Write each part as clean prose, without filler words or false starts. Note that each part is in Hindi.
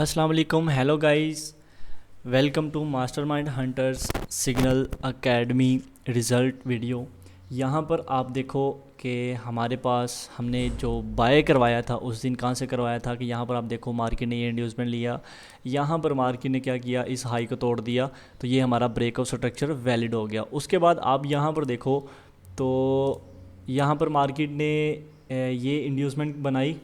अस्सलाम वालेकुम, hello guys, welcome to mastermind hunters signal academy result video. यहाँ पर आप देखो कि हमारे पास हमने जो बाय करवाया था उस दिन कहाँ से करवाया था कि यहाँ पर आप देखो मार्केट ने ये इंड्यूसमेंट लिया। यहाँ पर मार्केट ने क्या किया, इस हाई को तोड़ दिया, तो ये हमारा ब्रेकआउट स्ट्रक्चर वैलिड हो गया। उसके बाद आप यहाँ पर देखो तो यहाँ पर मार्केट ने ये इंड्यूसमेंट बनाई,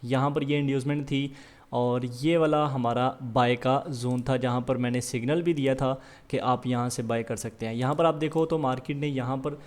यहाँ पर ये इंड्यूसमेंट थी और ये वाला हमारा बाय का जोन था जहाँ पर मैंने सिग्नल भी दिया था कि आप यहाँ से बाय कर सकते हैं। यहाँ पर आप देखो तो मार्केट ने यहाँ पर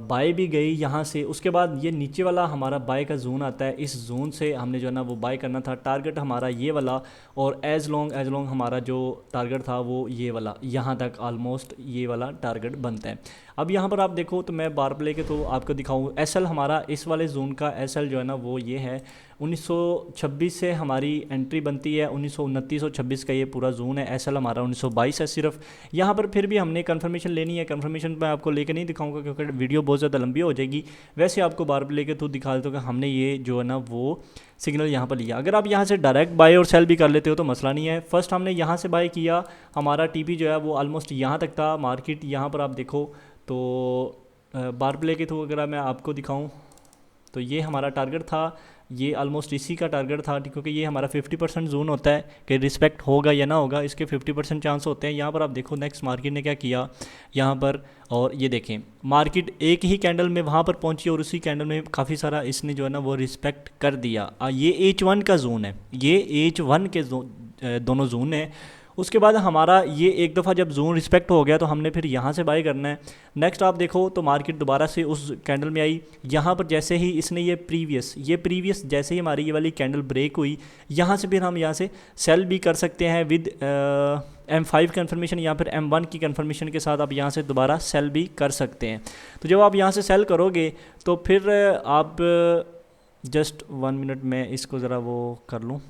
बाय भी गई यहाँ से। उसके बाद ये नीचे वाला हमारा बाय का जोन आता है, इस जोन से हमने जो है ना वो बाय करना था। टारगेट हमारा ये वाला और एज लॉन्ग हमारा जो टारगेट था वो ये वाला, यहाँ तक ऑलमोस्ट ये वाला टारगेट बनता है। अब यहाँ पर आप देखो तो मैं बार प्ले के तो आपको दिखाऊँ, एसएल हमारा इस वाले जोन का एसएल जो है ना वो ये है 1926 से हमारी एंट्री बनती है। 1929 और 26 का ये पूरा जोन है। एसएल हमारा 1922 है सिर्फ। यहाँ पर फिर भी हमने कंफर्मेशन लेनी है। कंफर्मेशन मैं आपको लेकर नहीं दिखाऊंगा क्योंकि वीडियो बहुत ज़्यादा लंबी हो जाएगी। वैसे आपको बार प्ले के तो दिखा देता हूँ कि हमने ये जो है ना वो सिग्नल यहाँ पर लिया। अगर आप यहाँ से डायरेक्ट बाय और सेल भी कर लेते हो तो मसला नहीं है। फर्स्ट हमने यहाँ से बाय किया, हमारा टीपी जो है वो ऑलमोस्ट यहाँ तक था। मार्केट यहाँ पर आप देखो तो बार प्ले के थ्रू अगर मैं आपको दिखाऊं तो ये हमारा टारगेट था, ये ऑलमोस्ट इसी का टारगेट था क्योंकि ये हमारा 50% जोन होता है कि रिस्पेक्ट होगा या ना होगा, इसके 50% चांस होते हैं। यहाँ पर आप देखो नेक्स्ट मार्केट ने क्या किया यहाँ पर, और ये देखें मार्केट एक ही कैंडल में वहाँ पर पहुँची और उसी कैंडल में काफ़ी सारा इसने जो है ना वो रिस्पेक्ट कर दिया। ये H1 का जोन है, ये H1 के दोनों जोन है। उसके बाद हमारा ये एक दफ़ा जब जोन रिस्पेक्ट हो गया तो हमने फिर यहाँ से बाय करना है। नेक्स्ट आप देखो तो मार्केट दोबारा से उस कैंडल में आई। यहाँ पर जैसे ही इसने ये प्रीवियस जैसे ही हमारी ये वाली कैंडल ब्रेक हुई, यहाँ से फिर हम यहाँ से सेल भी कर सकते हैं विद M5 कन्फर्मेशन या फिर M1 की कन्फर्मेशन के साथ आप यहाँ से दोबारा सेल भी कर सकते हैं। तो जब आप यहाँ से सेल करोगे तो फिर आप जस्ट 1 मिनट में इसको ज़रा वो कर लूँ।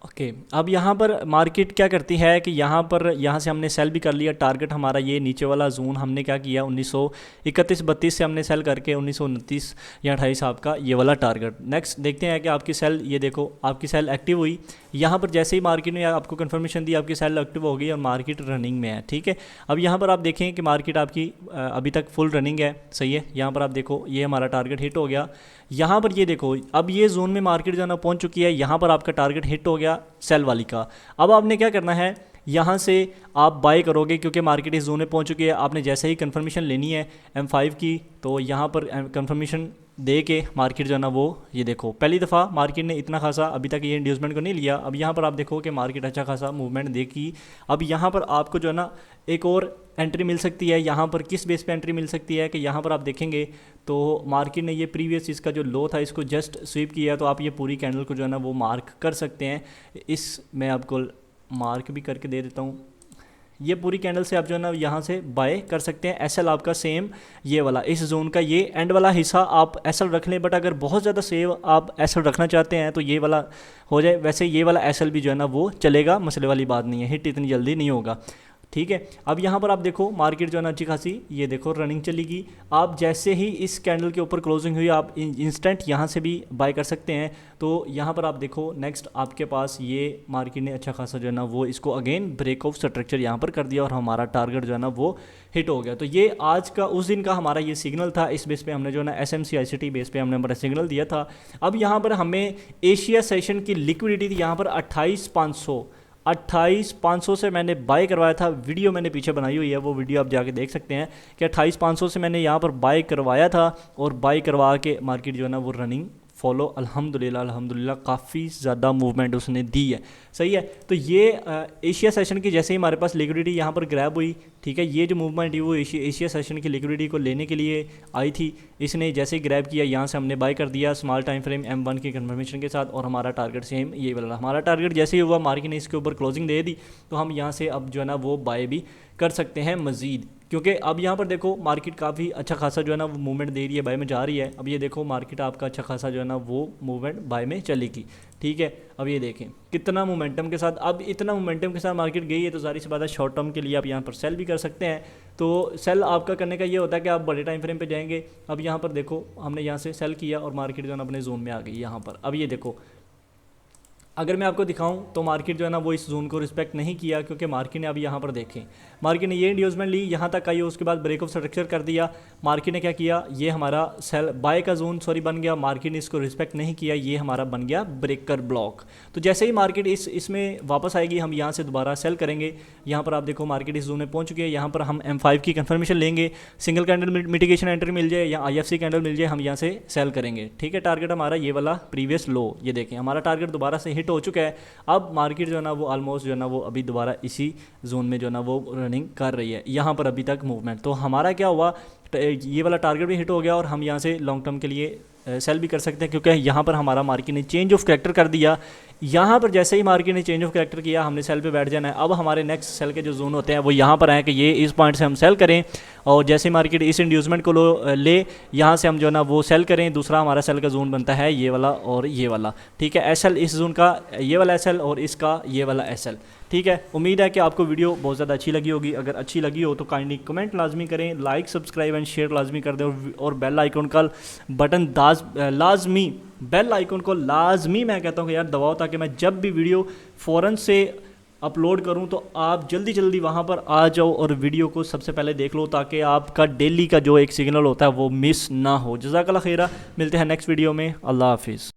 ओके अब यहाँ पर मार्केट क्या करती है कि यहाँ से हमने सेल भी कर लिया। टारगेट हमारा ये नीचे वाला जोन हमने क्या किया 1931-32 से हमने सेल करके 1929 या 28 आपका ये वाला टारगेट। नेक्स्ट देखते हैं कि आपकी सेल, ये देखो आपकी सेल एक्टिव हुई। यहाँ पर जैसे ही मार्केट ने आपको कंफर्मेशन दी आपकी सेल एक्टिव हो गई और मार्केट रनिंग में है। ठीक है, अब यहाँ पर आप देखें कि मार्केट आपकी अभी तक फुल रनिंग है। सही है, यहाँ पर आप देखो ये हमारा टारगेट हिट हो गया। यहाँ पर ये देखो अब ये जोन में मार्केट जो है ना पहुँच चुकी है। यहाँ पर आपका टारगेट हिट हो गया सेल वाली का। अब आपने क्या करना है, यहाँ से आप बाय करोगे क्योंकि मार्केट इस जोन में पहुँच चुकी है। आपने जैसे ही कंफर्मेशन लेनी है M5 की तो यहाँ पर कंफर्मेशन दे के मार्केट जो है ना वो ये देखो पहली दफ़ा मार्केट ने इतना खासा अभी तक ये इंड्यूसमेंट को नहीं लिया। अब यहाँ पर आप देखो कि मार्केट अच्छा खासा मूवमेंट देखी। अब यहाँ पर आपको जो है ना एक और एंट्री मिल सकती है। यहाँ पर किस बेस पे एंट्री मिल सकती है कि यहाँ पर आप देखेंगे तो मार्केट ने ये प्रीवियस इसका जो लो था इसको जस्ट स्वीप किया, तो आप ये पूरी कैंडल को जो है ना वो मार्क कर सकते हैं। इस मैं आपको मार्क भी करके दे देता हूँ। ये पूरी कैंडल से आप जो है ना यहाँ से बाय कर सकते हैं। एसएल आपका सेम ये वाला इस जोन का ये एंड वाला हिस्सा आप एसएल रख लें, बट अगर बहुत ज़्यादा सेव आप एसएल रखना चाहते हैं तो ये वाला हो जाए। वैसे ये वाला एसएल भी जो है ना वो चलेगा, मसले वाली बात नहीं है, हिट इतनी जल्दी नहीं होगा। ठीक है, अब यहाँ पर आप देखो मार्केट जो है ना अच्छी खासी ये देखो रनिंग चलेगी। आप जैसे ही इस कैंडल के ऊपर क्लोजिंग हुई आप इंस्टेंट यहाँ से भी बाय कर सकते हैं। तो यहाँ पर आप देखो नेक्स्ट आपके पास ये मार्केट ने अच्छा खासा जो है ना वो इसको अगेन ब्रेकआउट स्ट्रक्चर यहाँ पर कर दिया और हमारा टारगेट जो है ना वो हिट हो गया। तो ये आज का उस दिन का हमारा ये सिग्नल था। इस बेस पे हमने जो है ना SMC ICT बेस पे हमने हमारा सिग्नल दिया था। अब यहाँ पर हमें एशिया सेशन की लिक्विडिटी थी यहाँ पर 28,500 से मैंने बाय करवाया था। वीडियो मैंने पीछे बनाई हुई है, वो वीडियो आप जाके देख सकते हैं कि 28,500 से मैंने यहाँ पर बाय करवाया था और बाय करवा के मार्केट जो है ना वो रनिंग फॉलो अल्हम्दुलिल्लाह काफ़ी ज़्यादा मूवमेंट उसने दी है। सही है, तो ये एशिया सेशन की जैसे ही हमारे पास लिक्विडिटी यहाँ पर ग्रैब हुई, ठीक है, ये जो मूवमेंट है वो एशिया सेशन की लिक्विडिटी को लेने के लिए आई थी। इसने जैसे ही ग्रैब किया यहाँ से हमने बाय कर दिया स्मॉल टाइम फ्रेम M1 की कंफर्मेशन के साथ और हमारा टारगेट सेम ये वाला। हमारा टारगेट जैसे ही हुआ मार्केट ने इसके ऊपर क्लोजिंग दे दी तो हम यहाँ से अब जो है ना वो बाय भी कर सकते हैं मज़ीद। क्योंकि अब यहाँ पर देखो मार्केट काफ़ी अच्छा खासा जो है ना वो मूवमेंट दे रही है, बाय में जा रही है। अब ये देखो मार्केट आपका अच्छा खासा जो है ना वो मूवमेंट बाय में चलेगी, ठीक है। अब ये देखें कितना मोमेंटम के साथ, अब इतना मोमेंटम के साथ मार्केट गई है तो जाहिर सी बात है शॉर्ट टर्म के लिए आप यहाँ पर सेल भी कर सकते हैं। तो सेल आपका करने का ये होता है कि आप बड़े टाइम फ्रेम पे जाएंगे। अब यहाँ पर देखो हमने यहाँ से सेल किया और मार्केट जो है ना अपने जोन में आ गई यहाँ पर। अब ये देखो अगर मैं आपको दिखाऊं तो मार्केट जो है ना वो इस जोन को रिस्पेक्ट नहीं किया, क्योंकि मार्केट ने अभी यहाँ पर देखें मार्केट ने ये इंड्यूसमेंट ली, यहाँ तक आई, उसके बाद ब्रेक ऑफ स्ट्रक्चर कर दिया। मार्केट ने क्या किया, ये हमारा सेल बाय का जोन बन गया, मार्केट ने इसको रिस्पेक्ट नहीं किया, ये हमारा बन गया ब्रेकर ब्लॉक। तो जैसे ही मार्केट इसमें वापस आएगी हम यहाँ से दोबारा सेल करेंगे। यहाँ पर आप देखो मार्केट इस जोन में पहुँच गई है, यहाँ पर हम M5 की कन्फर्मेशन लेंगे, सिंगल कैंडल मिटिगेशन एंट्री मिल जाए या IFC कैंडल मिल जाए, हम यहाँ से सेल करेंगे, ठीक है। टारगेट हमारा ये वाला प्रीवियस लो, ये देखें हमारा टारगेट दोबारा से हिट हो चुका है। अब मार्केट जो है ना वो ऑलमोस्ट जो है ना वो अभी दोबारा इसी जोन में जो है ना वो रनिंग कर रही है, यहाँ पर अभी तक मूवमेंट। तो हमारा क्या हुआ, ये वाला टारगेट भी हिट हो गया और हम यहाँ से लॉन्ग टर्म के लिए सेल भी कर सकते हैं, क्योंकि यहाँ पर हमारा मार्केट ने चेंज ऑफ कैरेक्टर कर दिया। यहाँ पर जैसे ही मार्केट ने चेंज ऑफ कैरेक्टर किया हमने सेल पे बैठ जाना है। अब हमारे नेक्स्ट सेल के जो जोन होते हैं वो यहाँ पर आए कि ये इस पॉइंट से हम सेल करें, और जैसे मार्केट इस इंड्यूसमेंट को ले यहाँ से हम जो है ना वो सेल करें। दूसरा हमारा सेल का जोन बनता है ये वाला और ये वाला, ठीक है। SL इस जोन का ये वाला SL और इसका ये वाला SL, ठीक है। उम्मीद है कि आपको वीडियो बहुत ज़्यादा अच्छी लगी होगी। अगर अच्छी लगी हो तो काइंडली कमेंट लाजमी करें, लाइक सब्सक्राइब एंड शेयर लाजमी कर दें, और बेल आइकन का बटन लाजमी, बेल आइकन को लाजमी मैं कहता हूँ कि यार दबाओ, ताकि मैं जब भी वीडियो फ़ौरन से अपलोड करूं तो आप जल्दी जल्दी वहां पर आ जाओ और वीडियो को सबसे पहले देख लो, ताकि आपका डेली का जो एक सिग्नल होता है वो मिस ना हो। जज़ाकल्लाह खैरा, मिलते हैं नेक्स्ट वीडियो में। अल्लाह हाफिज़।